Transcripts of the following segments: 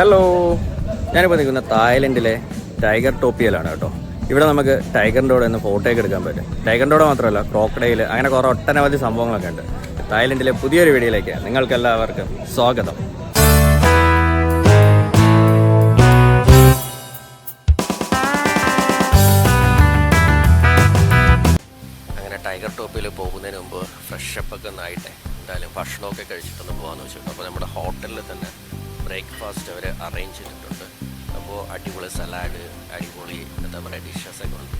Hello, ഞാനിപ്പോൾ നിൽക്കുന്ന തായ്ലൻഡിലെ tiger ടോപ്പിയിലാണ് കേട്ടോ. ഇവിടെ നമുക്ക് ടൈഗറിൻ്റെ കൂടെ ഒന്ന് ഫോട്ടോയൊക്കെ എടുക്കാൻ പറ്റും. ടൈഗറിൻ്റെ കൂടെ മാത്രമല്ല, ക്രോക്കഡൈൽ, അങ്ങനെ കുറേ ഒട്ടനവധി സംഭവങ്ങളൊക്കെ ഉണ്ട്. തായ്ലൻഡിലെ പുതിയൊരു വീഡിയോയിലേക്ക് നിങ്ങൾക്കെല്ലാവർക്കും സ്വാഗതം. അങ്ങനെ ടൈഗർ ടോപ്പിൽ പോകുന്നതിന് മുമ്പ് ഫ്രഷപ്പൊക്കെ ഒന്നായിട്ടെ എന്തായാലും ഭക്ഷണമൊക്കെ കഴിച്ചിട്ടൊന്ന് പോകാമെന്ന് വെച്ചിട്ടുണ്ട്. അപ്പോൾ നമ്മുടെ ഹോട്ടലിൽ തന്നെ ബ്രേക്ക്ഫാസ്റ്റ് അവർ അറേഞ്ച് ചെയ്തിട്ടുണ്ട്. അപ്പോൾ അടിപൊളി സലാഡ്, അടിപൊളി എന്താ പറയുക ഡിഷസൊക്കെ ഉണ്ട്,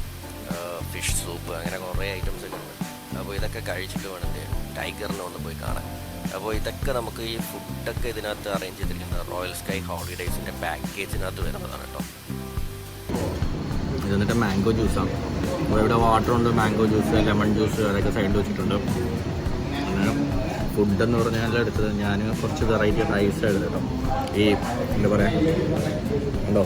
ഫിഷ് സൂപ്പ്, അങ്ങനെ കുറേ ഐറ്റംസൊക്കെ ഉണ്ട്. അപ്പോൾ ഇതൊക്കെ കഴിച്ചിട്ട് വേണമെങ്കിൽ ടൈഗറിനെ ഒന്ന് പോയി കാണാൻ. അപ്പോൾ ഇതൊക്കെ നമുക്ക് ഈ ഫുഡൊക്കെ ഇതിനകത്ത് അറേഞ്ച് ചെയ്തിരിക്കുന്നത് റോയൽ സ്കൈ ഹോളിഡേയ്സിൻ്റെ പാക്കേജിനകത്ത് വരുന്നതാണ് കേട്ടോ. ഇത് എന്നിട്ട് മാംഗോ ജ്യൂസാണ്. അപ്പോൾ ഇവിടെ വാട്ടറുണ്ട്, മാംഗോ ജ്യൂസ്, ലെമൺ ജ്യൂസ്, അതൊക്കെ സൈഡിൽ വെച്ചിട്ടുണ്ട്. അങ്ങനെ ഫുഡെന്ന് പറഞ്ഞാൽ എടുത്തത് ഞാൻ കുറച്ച് വെറൈറ്റി റൈസ് എടുത്തു കേട്ടോ. ഈ എന്താ പറയുക ഉണ്ടോ,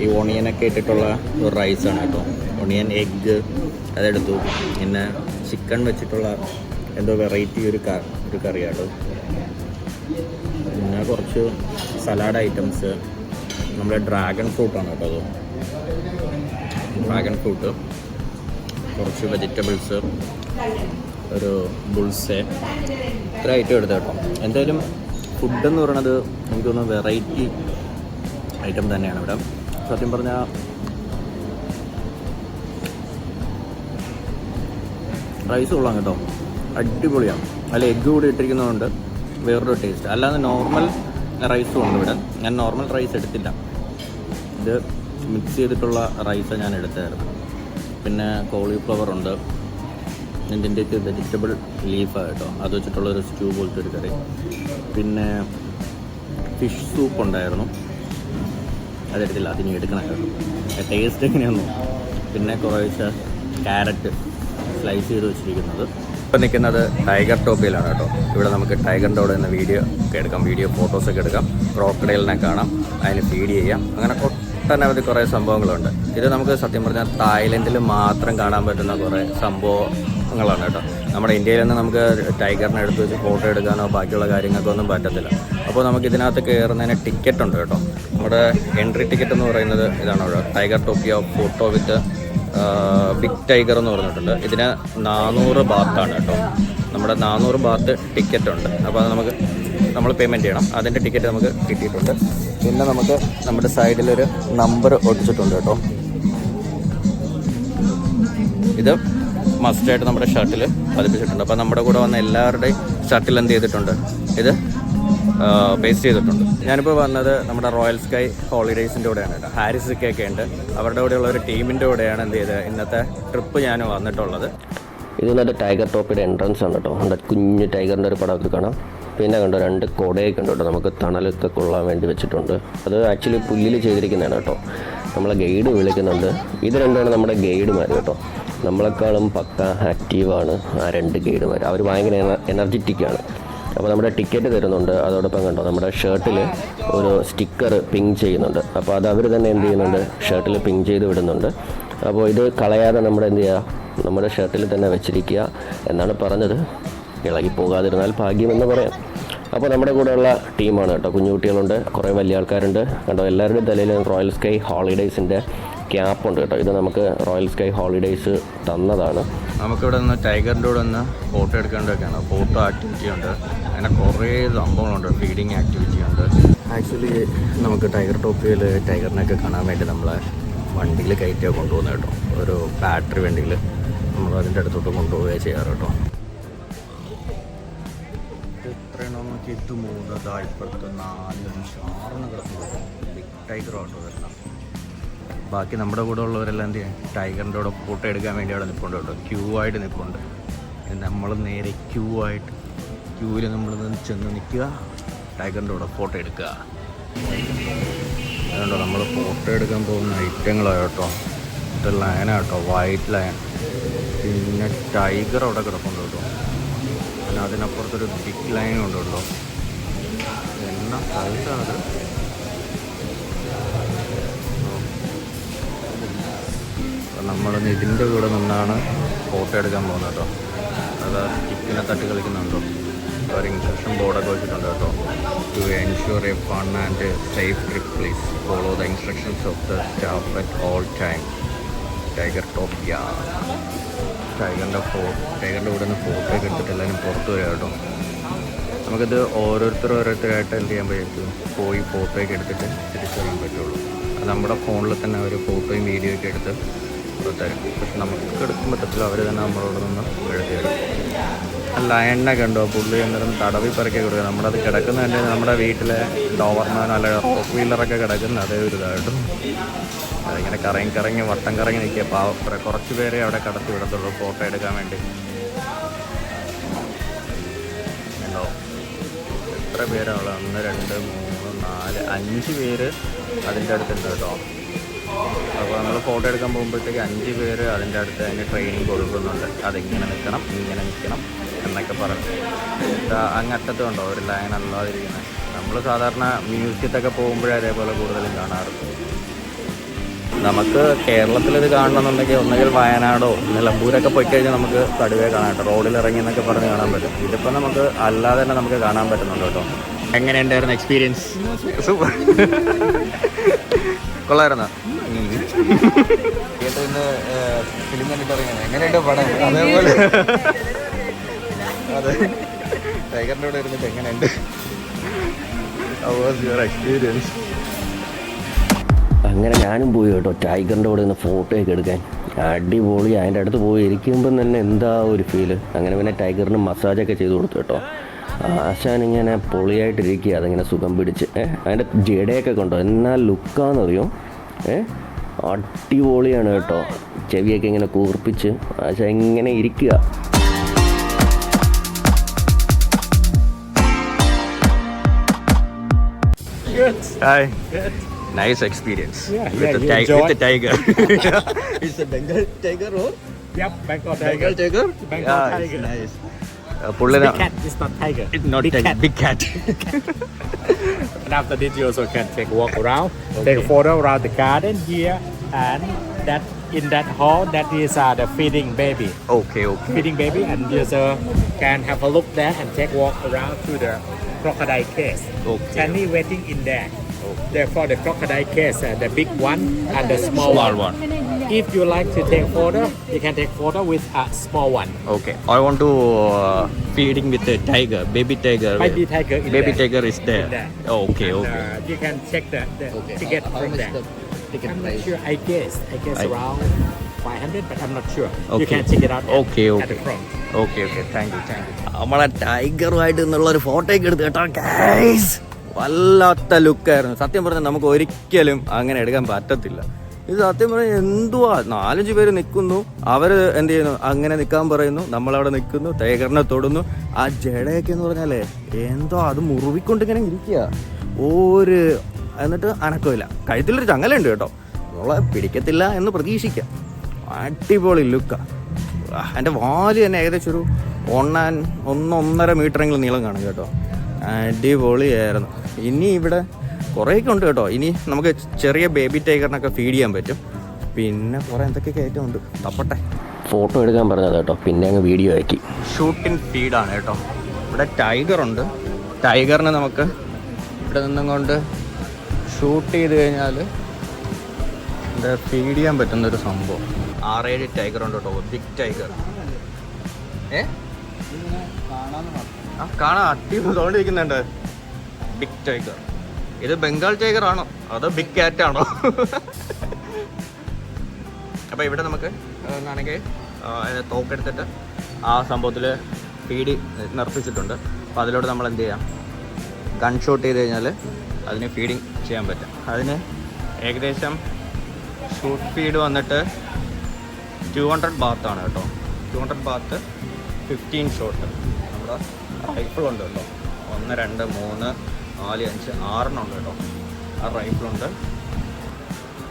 ഈ ഓണിയനൊക്കെ ഇട്ടിട്ടുള്ള ഒരു റൈസാണ് കേട്ടോ. ഓണിയൻ എഗ്ഗ് അതെടുത്തു. പിന്നെ ചിക്കൻ വെച്ചിട്ടുള്ള എന്തോ വെറൈറ്റി ഒരു കറിയാണ്. പിന്നെ കുറച്ച് സലാഡ് ഐറ്റംസ്, നമ്മുടെ ഡ്രാഗൺ ഫ്രൂട്ടാണ് കേട്ടോ. അത് ഡ്രാഗൺ ഫ്രൂട്ട്, കുറച്ച് വെജിറ്റബിൾസ്, ഒരു ബുൾസെ, ഇത്ര ഐറ്റം എടുത്തു കേട്ടോ. എന്തായാലും ഫുഡെന്ന് പറയണത് എനിക്ക് തോന്നുന്നു വെറൈറ്റി ഐറ്റം തന്നെയാണ് ഇവിടെ. സത്യം പറഞ്ഞാൽ റൈസ് കൊള്ളാം കേട്ടോ, അടിപൊളിയാണ്. അതിൽ എഗ്ഗ് കൂടി ഇട്ടിരിക്കുന്നതുകൊണ്ട് വേറൊരു ടേസ്റ്റ്. അല്ലാതെ നോർമൽ റൈസും ഉണ്ട് ഇവിടെ. ഞാൻ നോർമൽ റൈസ് എടുത്തില്ല, ഇത് മിക്സ് ചെയ്തിട്ടുള്ള റൈസാണ് ഞാൻ എടുത്തായിരുന്നു. പിന്നെ കോളിഫ്ലവർ ഉണ്ട്, ഇതിൻ്റെയൊക്കെ വെജിറ്റബിൾ ലീഫാണ് കേട്ടോ, അത് വെച്ചിട്ടുള്ളൊരു സ്റ്റൂ പോലത്തെ ഒരു കറി. പിന്നെ ഫിഷ് സൂപ്പ് ഉണ്ടായിരുന്നു, അതെടുത്തില്ല, അതിന് എടുക്കണം കേട്ടോ, ടേസ്റ്റ് എങ്ങനെയാണെന്നോ. പിന്നെ കുറേശ്ശെ ക്യാരറ്റ് സ്ലൈസ് ചെയ്ത് വെച്ചിരിക്കുന്നത്. ഇപ്പോൾ നിൽക്കുന്നത് ടൈഗർ ടോപ്പിയിലാണ് കേട്ടോ. ഇവിടെ നമുക്ക് ടൈഗറിൻ്റെ കൂടെ നിന്ന് വീഡിയോ ഒക്കെ എടുക്കാം, വീഡിയോ ഫോട്ടോസൊക്കെ എടുക്കാം, ക്രോക്കഡൈലിനെ കാണാം, അതിന് ഫീഡ് ചെയ്യാം, അങ്ങനെ ഒട്ടനവധി കുറേ സംഭവങ്ങളുണ്ട്. ഇത് നമുക്ക് സത്യം പറഞ്ഞാൽ തായ്ലൻഡിൽ മാത്രം കാണാൻ പറ്റുന്ന കുറേ സംഭവങ്ങളാണ് കേട്ടോ. നമ്മുടെ ഇന്ത്യയിൽ നിന്ന് നമുക്ക് ടൈഗറിനെ എടുത്ത് വെച്ച് ഫോട്ടോ എടുക്കാനോ ബാക്കിയുള്ള കാര്യങ്ങൾക്കൊന്നും പറ്റത്തില്ല. അപ്പോൾ നമുക്ക് ഇതിനകത്ത് കയറുന്നതിന് ടിക്കറ്റ് ഉണ്ട് കേട്ടോ. നമ്മുടെ എൻട്രി ടിക്കറ്റ് എന്ന് പറയുന്നത് ഇതാണ് കേട്ടോ, ടൈഗർ ടോപ്പിയോ ഫോട്ടോ വിത്ത് ബിഗ് ടൈഗർ എന്ന് പറഞ്ഞിട്ടുണ്ട്. ഇതിന് 400 ബാത്താണ് കേട്ടോ. നമ്മുടെ 400 ബാത്ത് ടിക്കറ്റ് ഉണ്ട്. അപ്പോൾ അത് നമ്മൾ പേയ്മെൻറ്റ് ചെയ്യണം. അതിൻ്റെ ടിക്കറ്റ് നമുക്ക് കിട്ടിയിട്ടുണ്ട്. പിന്നെ നമുക്ക് നമ്മുടെ സൈഡിലൊരു നമ്പർ ഒട്ടിച്ചിട്ടുണ്ട് കേട്ടോ. ഇത് മസ്റ്റായിട്ട് നമ്മുടെ ഷർട്ടിൽ പതിപ്പിച്ചിട്ടുണ്ട്. അപ്പോൾ നമ്മുടെ കൂടെ വന്ന എല്ലാവരുടെയും ഷർട്ടിൽ എന്ത് ചെയ്തിട്ടുണ്ട്, ഇത് പേസ്റ്റ് ചെയ്തിട്ടുണ്ട്. ഞാനിപ്പോൾ വന്നത് നമ്മുടെ റോയൽ സ്കൈ ഹോളിഡേയ്സിൻ്റെ കൂടെയാണ് കേട്ടോ. ഹാരിസൊക്കെ ഉണ്ട്, അവരുടെ കൂടെയുള്ള ഒരു ടീമിൻ്റെ കൂടെയാണ് എന്ത് ചെയ്ത് ഇന്നത്തെ ട്രിപ്പ് ഞാൻ വന്നിട്ടുള്ളത്. ഇത് നല്ല ടൈഗർ ടോപ്പിയുടെ എൻട്രൻസ് ആണ് കേട്ടോ. നമ്മുടെ കുഞ്ഞ് ടൈഗറിൻ്റെ ഒരു പടമൊക്കെ കാണാം. പിന്നെ കണ്ടോ 2 കോടയൊക്കെ ഉണ്ട് കേട്ടോ, നമുക്ക് തണലൊക്കെ കൊള്ളാൻ വേണ്ടി വെച്ചിട്ടുണ്ട്. അത് ആക്ച്വലി പുല്ലിൽ ചെയ്തിരിക്കുന്നതാണ് കേട്ടോ. നമ്മളെ ഗൈഡ് വിളിക്കുന്നുണ്ട്. ഇത് രണ്ടുമാണ് നമ്മുടെ ഗൈഡുമാർ കേട്ടോ. നമ്മളെക്കാളും പക്ക ആക്റ്റീവാണ് ആ 2 ഗൈഡുമാർ. അവർ ഭയങ്കര എനർജറ്റിക്കാണ്. അപ്പോൾ നമ്മുടെ ടിക്കറ്റ് തരുന്നുണ്ട്. അതോടൊപ്പം കണ്ടോ നമ്മുടെ ഷർട്ടിൽ ഒരു സ്റ്റിക്കർ പിങ് ചെയ്യുന്നുണ്ട്. അപ്പോൾ അത് അവർ തന്നെ എന്ത് ചെയ്യുന്നുണ്ട്, ഷർട്ടിൽ പിങ് ചെയ്ത് വിടുന്നുണ്ട്. അപ്പോൾ ഇത് കളയാതെ നമ്മുടെ എന്ത് ചെയ്യുക, നമ്മുടെ ഷർട്ടിൽ തന്നെ വെച്ചിരിക്കുക എന്നാണ് പറഞ്ഞത്. ഇളകി പോകാതിരുന്നാൽ ഭാഗ്യമെന്ന് പറയാം. അപ്പോൾ നമ്മുടെ കൂടെയുള്ള ടീമാണ് കേട്ടോ. കുഞ്ഞുകുട്ടികളുണ്ട്, കുറേ വലിയ ആൾക്കാരുണ്ട് കണ്ടോ. എല്ലാവരുടെയും തലയിൽ റോയൽ സ്കൈ ഹോളിഡേയ്സിൻ്റെ ക്യാപ്പുണ്ട് കേട്ടോ. ഇത് നമുക്ക് റോയൽ സ്കൈ ഹോളിഡേയ്സ് തന്നതാണ്. നമുക്കിവിടെ നിന്ന് ടൈഗറിൻ്റെ കൂടെ ഒന്ന് ഫോട്ടോ എടുക്കേണ്ടതൊക്കെയാണ്. ഫോട്ടോ ആക്ടിവിറ്റി ഉണ്ട്, അങ്ങനെ കുറേ സംഭവങ്ങളുണ്ട്. ഫീഡിങ് ആക്ടിവിറ്റി ഉണ്ട്. ആക്ച്വലി നമുക്ക് ടൈഗർ ടോപ്പിയിൽ ടൈഗറിനെയൊക്കെ കാണാൻ വേണ്ടി നമ്മളെ വണ്ടിയിൽ കയറ്റിയാണ് കൊണ്ടുപോകുന്നത് കേട്ടോ. ഒരു ബാറ്ററി വണ്ടിയിൽ നമ്മൾ അതിൻ്റെ അടുത്തോട്ട് കൊണ്ടുപോവുകയാണ് ചെയ്യാറ് കേട്ടോ. ഇത്രയും നമുക്ക് ഇത് 3 താഴ്പ്പുറത്ത് 4 5 6 കിടക്കുന്നത് ബിഗ് ടൈഗർ ഓട്ടോ വരണം. ബാക്കി നമ്മുടെ കൂടെ ഉള്ളവരെല്ലാം എന്ത് ചെയ്യാം, ടൈഗറിൻ്റെ കൂടെ ഫോട്ടോ എടുക്കാൻ വേണ്ടി അവിടെ നിൽപ്പുണ്ട് കേട്ടോ. ക്യൂ ആയിട്ട് നിൽപ്പുണ്ട്. നമ്മൾ നേരെ ക്യൂവിൽ നമ്മൾ ചെന്ന് നിൽക്കുക, ടൈഗറിൻ്റെ കൂടെ ഫോട്ടോ എടുക്കുക. അതുകൊണ്ടോ നമ്മൾ ഫോട്ടോ എടുക്കാൻ പോകുന്ന ഐറ്റങ്ങളാണ് കേട്ടോ. ഇത് ലയനാണ് കേട്ടോ, വൈറ്റ് ലയൻ. പിന്നെ ടൈഗർ അവിടെ കിടപ്പുണ്ട് കേട്ടോ. പിന്നെ അതിനപ്പുറത്തൊരു ബിഗ് ലയൻ ഉണ്ട് കേട്ടോ. എന്നാ സൈസാണത്. നമ്മളിന്ന് ഇതിൻ്റെ കൂടെ നിന്നാണ് ഫോട്ടോ എടുക്കാൻ പോകുന്നത് കേട്ടോ. അത് ചിക്കിനെ തട്ടി കളിക്കുന്നുണ്ടോ. ഒരു ഇൻസ്ട്രക്ഷൻ ബോർഡൊക്കെ വെച്ചിട്ടുണ്ട് കേട്ടോ. To ensure a fun and safe trip please follow the instructions of the staff at all time. Tiger top ടൈഗറിൻ്റെ കൂടെ നിന്ന് ഫോട്ടോ ഒക്കെ എടുത്തിട്ട് എല്ലാവരും പുറത്ത് വരിക കേട്ടോ. നമുക്കിത് ഓരോരുത്തരായിട്ട് എന്ത് ചെയ്യാൻ പറ്റും, പോയി ഫോട്ടോയൊക്കെ എടുത്തിട്ട് തിരിച്ചു വരാൻ പറ്റുള്ളൂ. അത് നമ്മുടെ ഫോണിൽ തന്നെ അവർ ഫോട്ടോയും വീഡിയോ ഒക്കെ എടുത്ത് തരും. പക്ഷെ നമുക്ക് എടുക്കാൻ പറ്റത്തില്ല, അവർ തന്നെ നമ്മളോട് നിന്ന് എഴുതി തരും. ലയണിനെ കണ്ടോ, പുള്ളി എന്നിട്ടും തടവി പറക്കി കൊടുക്കുക. നമ്മളത് കിടക്കുന്നതന്നെ നമ്മുടെ വീട്ടിലെ ഡോവർമാനോ അല്ല വീലറൊക്കെ കിടക്കുന്ന അതേ ഒരു ഇതായിട്ടും അതിങ്ങനെ കറങ്ങി വട്ടം കറങ്ങി നിൽക്കുക. കുറച്ച് പേരെ അവിടെ കടത്തി വിടത്തുള്ളൂ ഫോട്ടോ എടുക്കാൻ വേണ്ടി. ഉണ്ടോ എത്ര പേരാണ്? 1 2 3 4 5 പേര് അതിൻ്റെ അടുത്തുണ്ട് കേട്ടോ. അപ്പോൾ നമ്മൾ ഫോട്ടോ എടുക്കാൻ പോകുമ്പോഴത്തേക്ക് 5 പേര് അതിൻ്റെ അടുത്ത് അതിന് ട്രെയിനിങ് കൊടുക്കുന്നുണ്ട്. അതിങ്ങനെ നിൽക്കണം, ഇങ്ങനെ നിൽക്കണം എന്നൊക്കെ പറഞ്ഞു. അങ്ങറ്റത്ത് കണ്ടോ ഒരു ലൈൻ അല്ലാതിരിക്കുന്നത്. നമ്മൾ സാധാരണ മ്യൂസിയത്തൊക്കെ പോകുമ്പോഴേ അതേപോലെ കൂടുതലും കാണാറുണ്ട്. നമുക്ക് കേരളത്തിലിത് കാണണമെന്നുണ്ടെങ്കിൽ ഒന്നുകിൽ വയനാടോ നിലമ്പൂരൊക്കെ പോയി കഴിഞ്ഞാൽ നമുക്ക് കടുവയെ കാണാം. റോഡിൽ ഇറങ്ങി എന്നൊക്കെ പറഞ്ഞ് കാണാൻ പറ്റും. ഇതിപ്പോൾ നമുക്ക് അല്ലാതെ തന്നെ നമുക്ക് കാണാൻ പറ്റുന്നുണ്ട് കേട്ടോ. എങ്ങനെയുണ്ടായിരുന്നു എക്സ്പീരിയൻസ്? സൂപ്പർ, കൊള്ളായിരുന്നോ? ഇന്ന് ഫിലിം കണ്ടിട്ട് ഇറങ്ങിയത് എങ്ങനെയുണ്ട് പടം? അതേപോലെ അതെ, ടൈഗറിൻ്റെ കൂടെ ഇരുന്നിട്ട് എങ്ങനെയുണ്ട്? How was your experience? അങ്ങനെ ഞാനും പോയി കേട്ടോ ടൈഗറിൻ്റെ കൂടെ നിന്ന് ഫോട്ടോയൊക്കെ എടുക്കാൻ. അടിപൊളി. അതിൻ്റെ അടുത്ത് പോയി ഇരിക്കുമ്പം തന്നെ എന്താ ഒരു ഫീല്. അങ്ങനെ പിന്നെ ടൈഗറിന് മസാജൊക്കെ ചെയ്ത് കൊടുത്തു കേട്ടോ. ആശാനിങ്ങനെ പൊളിയായിട്ടിരിക്കുക, അതിങ്ങനെ സുഖം പിടിച്ച്. അതിൻ്റെ ജടയൊക്കെ കൊണ്ടോ എന്നാൽ ലുക്കാന്നറിയോ. അടിപൊളിയാണ് കേട്ടോ. ചെവിയൊക്കെ ഇങ്ങനെ കൂർപ്പിച്ച് ആശാൻ ഇങ്ങനെ ഇരിക്കുക. Hi. Good. Nice experience with the tiger. It's a Bengal tiger or? Yep, Bengal Bengal tiger. Bengal tiger. Nice. Big cat is not tiger. It's not tiger. Big cat. And after this, you also can take a walk around, take a photo around the garden here, and that in that hall, that is the feeding baby. Okay. Feeding baby, and you also can have a look there and take a walk around to the crocodile case. Okay. Channy waiting in there. Therefore, the crocodile case, the big one and the small one. If you like to take photo, you can take photo with a small one. Okay. I want to feeding with the tiger, baby tiger. Baby tiger in Baby there. tiger is there. In there. Okay. And, you can check the ticket from there. I'm not sure. I guess around 500, but I'm not sure. You Okay. can check it out Okay. at the front. Okay. Thank you. നമ്മളെ ടൈഗറുമായിട്ട് നിന്നുള്ളൊരു ഫോട്ടോയൊക്കെ എടുത്ത് കേട്ടോ guys. വല്ലാത്ത ലുക്കായിരുന്നു. സത്യം പറഞ്ഞാൽ നമുക്ക് ഒരിക്കലും അങ്ങനെ എടുക്കാൻ പറ്റത്തില്ല. ഇത് സത്യം പറഞ്ഞാൽ എന്തുവാ, 4-5 പേര് നിൽക്കുന്നു, അവർ എന്ത് ചെയ്യുന്നു, അങ്ങനെ നിൽക്കാൻ പറയുന്നു, നമ്മളവിടെ നിൽക്കുന്നു, ടൈഗറിനെ തൊടുന്നു. ആ ജടയൊക്കെ എന്ന് പറഞ്ഞാലേ എന്തോ അത് മുറിവിക്കൊണ്ടിങ്ങനെ ഇരിക്കുക. എന്നിട്ട് അനക്കമില്ല. കഴുത്തിലൊരു ചങ്ങലുണ്ട് കേട്ടോ, നമ്മളെ പിടിക്കത്തില്ല എന്ന് പ്രതീക്ഷിക്കാം. അടിപൊളി ലുക്ക. എൻ്റെ വാല് തന്നെ ഏകദേശം ഒരു 1.5 മീറ്ററെങ്കിലും നീളം കാണും കേട്ടോ. അടിപൊളിയായിരുന്നു. ഇനി ഇവിടെ കുറേയൊക്കെ ഉണ്ട് കേട്ടോ. ഇനി നമുക്ക് ചെറിയ ബേബി ടൈഗറിനൊക്കെ ഫീഡ് ചെയ്യാൻ പറ്റും. പിന്നെ കുറേ എന്തൊക്കെ കയറ്റമുണ്ട്. തപ്പട്ടെ. ഫോട്ടോ എടുക്കാൻ പറഞ്ഞത് കേട്ടോ, പിന്നെ അങ്ങ് വീഡിയോ ആക്കി. ഷൂട്ടിംഗ് ഫീഡാണ് കേട്ടോ. ഇവിടെ ടൈഗറുണ്ട്. ടൈഗറിനെ നമുക്ക് ഇവിടെ നിന്നും കൊണ്ട് ഷൂട്ട് ചെയ്ത് കഴിഞ്ഞാൽ എന്താ ഫീഡ് ചെയ്യാൻ പറ്റുന്നൊരു സംഭവം. 6-7 ടൈഗറുണ്ട് കേട്ടോ, ബിഗ് ടൈഗർ. കാണാൻ അടിപൊളിക്കൊണ്ടിരിക്കുന്നുണ്ട്. Big tiger. ഇത് ബംഗാൾ ടൈഗർ ആണോ അതോ ബിഗ് ക്യാറ്റ് ആണോ? അപ്പോൾ ഇവിടെ നമുക്ക് എന്നാണെങ്കിൽ തോക്കെടുത്തിട്ട് ആ സംഭവത്തിൽ ഫീഡ് നിർത്തിച്ചിട്ടുണ്ട്. അപ്പോൾ അതിലൂടെ നമ്മൾ എന്ത് ചെയ്യാം, ഗൺ ഷോട്ട് ചെയ്ത് കഴിഞ്ഞാൽ അതിന് ഫീഡിങ് ചെയ്യാൻ പറ്റും. അതിന് ഏകദേശം ഷൂട്ട് ഫീഡ് വന്നിട്ട് 200 ബാത്താണ് കേട്ടോ. 200 ബാത്ത് 15 ഷോട്ട്. നമ്മുടെ റൈഫിളുണ്ട് കേട്ടോ. 1 2 3 4 5 6 ഉണ്ട് കേട്ടോ. ആ റൈഫിളുണ്ട്.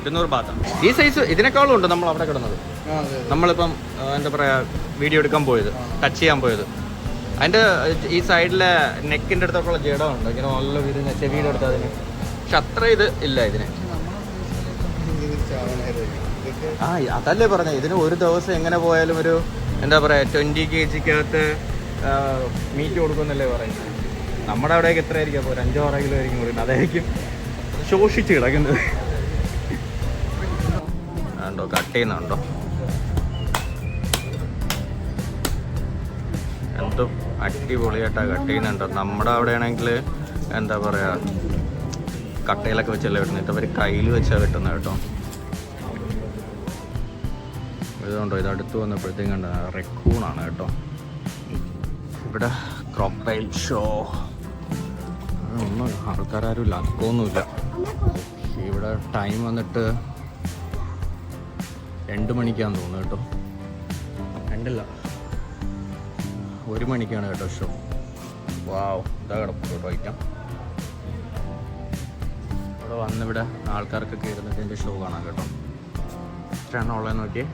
200 ബാത്താണ്. ഈ സൈസ് ഇതിനേക്കാളും ഉണ്ട് നമ്മൾ അവിടെ കിടന്നത്. നമ്മളിപ്പം എന്താ പറയുക, വീഡിയോ എടുക്കാൻ പോയത്, ടച്ച് ചെയ്യാൻ പോയത്. അതിൻ്റെ ഈ സൈഡിലെ നെക്കിൻ്റെ അടുത്തൊക്കെയുള്ള ജഡമുണ്ട്, ഇങ്ങനെ നല്ല വിരിഞ്ഞ ചെവിയുടെ അടുത്ത് അതിന്. പക്ഷെ അത്ര ഇത് ഇല്ല ഇതിന്. അതല്ലേ പറഞ്ഞത്, ഇതിന് ഒരു ദിവസം എങ്ങനെ പോയാലും ഒരു എന്താ പറയുക 20 kg മീറ്റ് കൊടുക്കുമെന്നല്ലേ പറയുന്നത്. നമ്മുടെ അവിടെയൊക്കെ എത്ര ആയിരിക്കും? അപ്പോൾ ഒരു 5-6 കിലോ ആയിരിക്കും കൊടുക്കുന്നത്. അതായിരിക്കും ശോഷിച്ച് കിടക്കുന്നത്. ഉണ്ടോ കട്ട് ചെയ്യുന്നുണ്ടോ? എന്തും അടിപൊളിയായിട്ടാണ് കട്ട് ചെയ്യുന്നുണ്ടോ. നമ്മുടെ അവിടെ ആണെങ്കിൽ എന്താ പറയുക, കട്ടയിലൊക്കെ വെച്ചല്ലേ കിട്ടുന്നത്. ഇതവർ കയ്യിൽ വെച്ചാൽ കിട്ടുന്നത് കേട്ടോ. ഇതുകൊണ്ടോ ഇത് അടുത്ത് വന്നപ്പോഴത്തേക്കും കണ്ട റെക്കൂണാണ് കേട്ടോ. ഇവിടെ ക്രോക്കഡൈൽ ഷോ ഒന്നും ആൾക്കാരും ഇല്ല, അനക്കമൊന്നുമില്ല. ഇവിടെ ടൈം വന്നിട്ട് 2 മണിക്കാന്ന് തോന്നുന്നു കേട്ടോ. 2 1 മണിക്കാണ് കേട്ടോ ഷോ. വാവ്, ഇതാ കിടക്കും കേട്ടോ ഐറ്റം. ഇവിടെ വന്നിവിടെ ആൾക്കാർക്കൊക്കെ ഇരുന്നിട്ട് എൻ്റെ ഷോ കാണാം കേട്ടോ. എത്രയാണ് ഉള്ളത് നോക്കിയേ.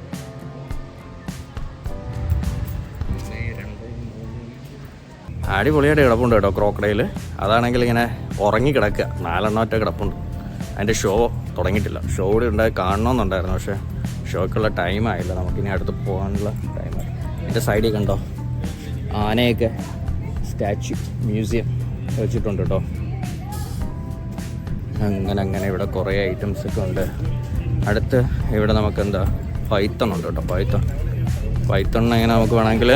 1, 2, 3. അടിപൊളിയായിട്ട് കിടപ്പുണ്ട് കേട്ടോ ക്രോക്കഡൈൽ. അതാണെങ്കിൽ ഇങ്ങനെ ഉറങ്ങി കിടക്കുക. 4 ഒറ്റ കിടപ്പുണ്ട്. അതിൻ്റെ ഷോ തുടങ്ങിയിട്ടില്ല. ഷോ കൂടി ഉണ്ടായി കാണണമെന്നുണ്ടായിരുന്നു, പക്ഷേ ഷോയ്ക്കുള്ള ടൈമായില്ല. നമുക്കിനി അടുത്ത് പോകാനുള്ള ടൈമായി. എൻ്റെ സൈഡിൽ കണ്ടോ ആനയൊക്കെ സ്റ്റാച്യു മ്യൂസിയം വെച്ചിട്ടുണ്ട് കേട്ടോ. അങ്ങനെ ഇവിടെ കുറേ ഐറ്റംസൊക്കെ ഉണ്ട്. അടുത്ത് ഇവിടെ നമുക്ക് എന്താ പൈത്തൺ ഉണ്ട് കേട്ടോ. പൈത്തൺ എങ്ങനെ നമുക്ക് വേണമെങ്കിൽ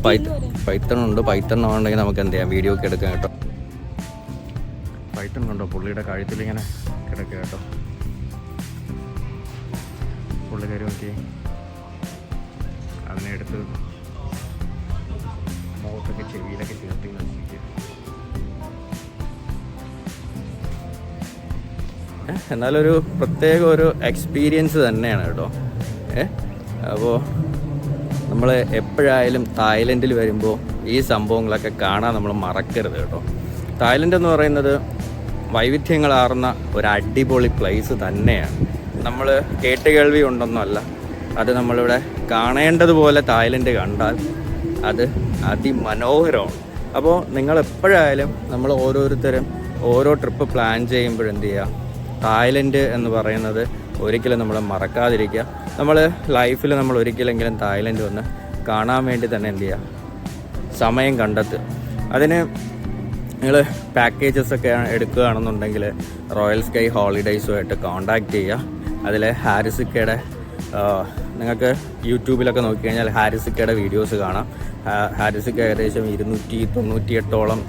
പൈത്തൺ ഉണ്ട്. പൈത്തൺ ഉണ്ടെങ്കിൽ നമുക്ക് എന്ത് ചെയ്യാം, വീഡിയോ ഒക്കെ എടുക്കാം കേട്ടോ. പൈത്തൺ കണ്ടോ പുള്ളിയുടെ കഴുത്തിൽ ഇങ്ങനെ കിടക്കുക കേട്ടോ. പുള്ളിക്കാരി നോക്കി അതിനെ എടുത്ത് മുഖത്തൊക്കെ ചെവിയിലൊക്കെ ചേർത്തി നോക്കി. എന്നാലൊരു പ്രത്യേക ഒരു എക്സ്പീരിയൻസ് തന്നെയാണ് കേട്ടോ. അപ്പോൾ നമ്മൾ എപ്പോഴായാലും തായ്ലൻഡിൽ വരുമ്പോൾ ഈ സംഭവങ്ങളൊക്കെ കാണാൻ നമ്മൾ മറക്കരുത് കേട്ടോ. തായ്ലൻഡ് എന്ന് പറയുന്നത് വൈവിധ്യങ്ങളാർന്ന ഒരു അടിപൊളി പ്ലേസ് തന്നെയാണ്. നമ്മൾ കേട്ടുകേൾവി ഉണ്ടെന്നല്ല, അത് നമ്മളിവിടെ കാണേണ്ടതുപോലെ തായ്ലൻഡ് കണ്ടാൽ അത് അതിമനോഹരമാണ്. അപ്പോൾ നിങ്ങൾ എപ്പോഴായാലും നമ്മൾ ഓരോരുത്തരും ഓരോ ട്രിപ്പ് പ്ലാൻ ചെയ്യുമ്പോഴെന്ത് ചെയ്യുക, തായ്ലൻഡ് എന്ന് പറയുന്നത് ഒരിക്കലും നമ്മൾ മറക്കാതിരിക്കുക. നമ്മൾ ലൈഫിൽ നമ്മൾ ഒരിക്കലെങ്കിലും തായ്ലൻഡ് വന്ന് കാണാൻ വേണ്ടി തന്നെ എന്ത് ചെയ്യുക, സമയം കണ്ടെത്തുക. അതിന് നിങ്ങൾ പാക്കേജസൊക്കെ എടുക്കുകയാണെന്നുണ്ടെങ്കിൽ റോയൽ സ്കൈ ഹോളിഡേയ്സുമായിട്ട് കോൺടാക്റ്റ് ചെയ്യുക. അതിൽ ഹാരിസിക്കയുടെ നിങ്ങൾക്ക് യൂട്യൂബിലൊക്കെ നോക്കിക്കഴിഞ്ഞാൽ ഹാരിസിക്കയുടെ വീഡിയോസ് കാണാം. ഹാരിസിക്ക ഏകദേശം 298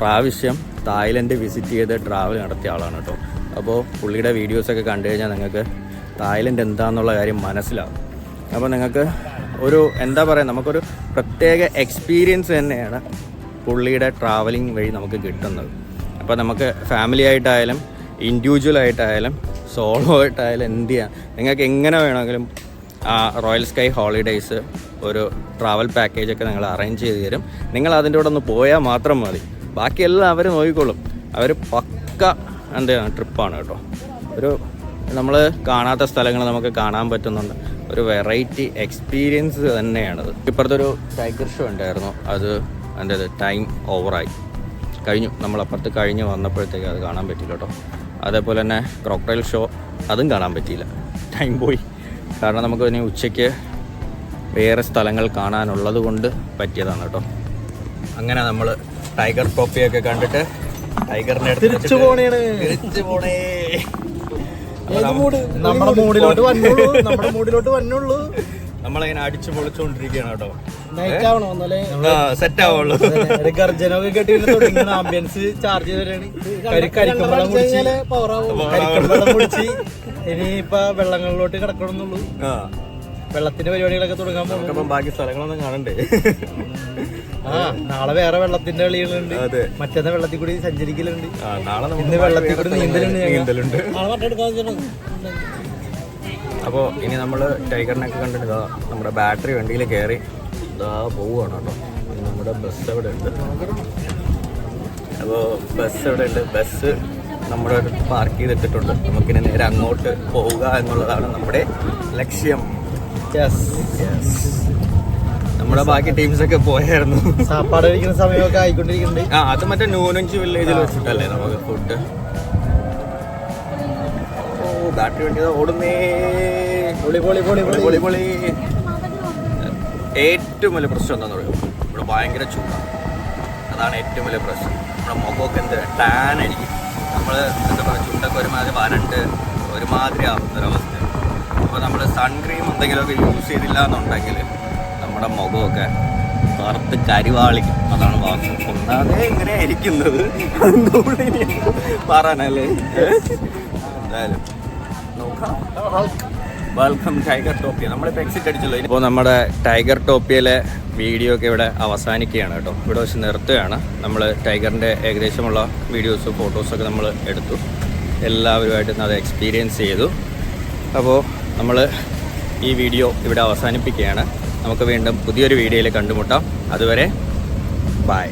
പ്രാവശ്യം തായ്ലൻഡ് വിസിറ്റ് ചെയ്ത് ട്രാവൽ നടത്തിയ ആളാണ് കേട്ടോ. അപ്പോൾ പുള്ളിയുടെ വീഡിയോസൊക്കെ കണ്ടു കഴിഞ്ഞാൽ നിങ്ങൾക്ക് തായ്ലൻഡ് എന്താണെന്നുള്ള കാര്യം മനസ്സിലാവും. അപ്പോൾ നിങ്ങൾക്ക് ഒരു എന്താ പറയുക, നമുക്കൊരു പ്രത്യേക എക്സ്പീരിയൻസ് തന്നെയാണ് പുള്ളിയുടെ ട്രാവലിംഗ് വഴി നമുക്ക് കിട്ടുന്നത്. അപ്പോൾ നമുക്ക് ഫാമിലി ആയിട്ടായാലും ഇൻഡിവിജ്വൽ ആയിട്ടായാലും സോളോ ആയിട്ടായാലും എന്ത് ചെയ്യാം, നിങ്ങൾക്ക് എങ്ങനെ വേണമെങ്കിലും ആ റോയൽ സ്കൈ ഹോളിഡേയ്സ് ഒരു ട്രാവൽ പാക്കേജൊക്കെ നിങ്ങൾ അറേഞ്ച് ചെയ്ത് തരും. നിങ്ങൾ അതിൻ്റെ കൂടെ ഒന്ന് പോയാൽ മാത്രം മതി, ബാക്കിയെല്ലാം അവർ നോക്കിക്കോളും. അവർ പക്ക എന്താണ് ട്രിപ്പാണ് കേട്ടോ. ഒരു നമ്മൾ കാണാത്ത സ്ഥലങ്ങൾ നമുക്ക് കാണാൻ പറ്റുന്നുണ്ട്. ഒരു വെറൈറ്റി എക്സ്പീരിയൻസ് തന്നെയാണത്. ഇപ്പുറത്തൊരു ടൈഗർ ഷോ ഉണ്ടായിരുന്നു, അത് എൻ്റെ ടൈം ഓവറായി കഴിഞ്ഞു. നമ്മളപ്പുറത്ത് കഴിഞ്ഞ് വന്നപ്പോഴത്തേക്ക് അത് കാണാൻ പറ്റില്ല കേട്ടോ. അതേപോലെ തന്നെ ക്രോക്കഡൈൽ ഷോ അതും കാണാൻ പറ്റിയില്ല, ടൈം പോയി. കാരണം നമുക്ക് ഇനി ഉച്ചയ്ക്ക് വേറെ സ്ഥലങ്ങൾ കാണാനുള്ളത് കൊണ്ട് പറ്റിയതാണ് കേട്ടോ. അങ്ങനെ നമ്മൾ ടൈഗർ ടോപ്പിയൊക്കെ കണ്ടിട്ട് ടൈഗറിനെ തിരിച്ചു പോണേ. നമ്മുടെ മൂഡിലോട്ട് വന്നുള്ളൂ. നമ്മളിങ്ങനെ അടിച്ചു പൊളിച്ചുകൊണ്ടിരിക്കുകയാണ് കേട്ടോ. സെറ്റ് ആവുള്ളൂ. ഗർജനൊക്കെ കേട്ടി ആംബിയൻസ് ചാർജ് ചെയ്തവരാണ്. കരിക്കമ്പളം കുടിച്ച് ഇനിയിപ്പൊ വെള്ളങ്ങളിലോട്ട് കിടക്കണമെന്നുള്ളൂ. വെള്ളത്തിന്റെ പരിപാടികളൊക്കെ തുടങ്ങാൻ പോകും. ബാക്കി സ്ഥലങ്ങളൊന്നും കാണണ്ടേ? നാളെ വേറെ വെള്ളത്തിന്റെ കളികളുണ്ട്. മറ്റന്നാ വെള്ളത്തിൽ കൂടി സഞ്ചരിക്കലുണ്ട്. ഇന്ന് വെള്ളത്തിൽ കൂടി നീന്തലുണ്ട്. അപ്പോൾ ഇനി നമ്മൾ ടൈഗറിനൊക്കെ കണ്ടിട്ട് ഇതാ നമ്മുടെ ബാറ്ററി വണ്ടിയിൽ കയറി ഇതാ പോവുകയാണ് കേട്ടോ. നമ്മുടെ ബസ് എവിടെ ഉണ്ട്? അപ്പോൾ ബസ് എവിടെ ഉണ്ട്? ബസ് നമ്മുടെ അടുത്ത് പാർക്ക് ചെയ്തിട്ടിട്ടുണ്ട്. നമുക്കിനി നേരെ അങ്ങോട്ട് പോവുക എന്നുള്ളതാണ് നമ്മുടെ ലക്ഷ്യം. നമ്മുടെ ബാക്കി ടീംസൊക്കെ പോയായിരുന്നു. സാപ്പാട് കഴിക്കുന്ന സമയമൊക്കെ ആയിക്കൊണ്ടിരിക്കുന്നുണ്ട്. അത് മറ്റേ ന്യൂനഞ്ച് വില്ലേജിൽ വെച്ചിട്ടല്ലേ നമുക്ക് ഫുഡ്. ബാറ്ററി വണ്ടി ഓടുന്നേ. 8 ഏറ്റവും വലിയ പ്രശ്നം എന്താണെന്ന് പറയുമോ? ഇവിടെ ഭയങ്കര ചൂടാണ്. അതാണ് ഏറ്റവും വലിയ പ്രശ്നം. നമ്മുടെ മുഖമൊക്കെ എന്ത് ടാൻ അടിക്കും. നമ്മൾ എന്താ പറയുക, ചുണ്ടൊക്കെ ഒരുമാതിരി വരണ്ട് ഒരുമാതിരി ആവുന്നൊരവസ്ഥ. അപ്പോൾ നമ്മൾ സൺക്രീം എന്തെങ്കിലുമൊക്കെ യൂസ് ചെയ്തില്ല എന്നുണ്ടെങ്കിൽ നമ്മുടെ മുഖമൊക്കെ കറുത്ത് കരിവാളിക്കും. അതാണ് വാസ്തു. ഒന്നാമതേ ഇങ്ങനെ ഇരിക്കുന്നത് അതുകൊണ്ട് ഇനി പറയാനല്ലേ. എന്തായാലും നോക്കാം. Welcome tiger ടോപ്പിയ. നമ്മളിപ്പോൾ എക്സിറ്റ് അടിച്ചല്ലോ. ഇപ്പോൾ നമ്മുടെ ടൈഗർ ടോപ്പിയയിലെ വീഡിയോ ഒക്കെ ഇവിടെ അവസാനിക്കുകയാണ് കേട്ടോ. ഇവിടെ വെച്ച് നിർത്തുകയാണ്. നമ്മൾ ടൈഗറിൻ്റെ ഏകദേശമുള്ള വീഡിയോസും ഫോട്ടോസൊക്കെ നമ്മൾ എടുത്തു. എല്ലാവരുമായിട്ട് അത് എക്സ്പീരിയൻസ് ചെയ്തു. അപ്പോൾ നമ്മൾ ഈ വീഡിയോ ഇവിടെ അവസാനിപ്പിക്കുകയാണ്. നമുക്ക് വീണ്ടും പുതിയൊരു വീഡിയോയിൽ കണ്ടുമുട്ടാം. അതുവരെ ബൈ.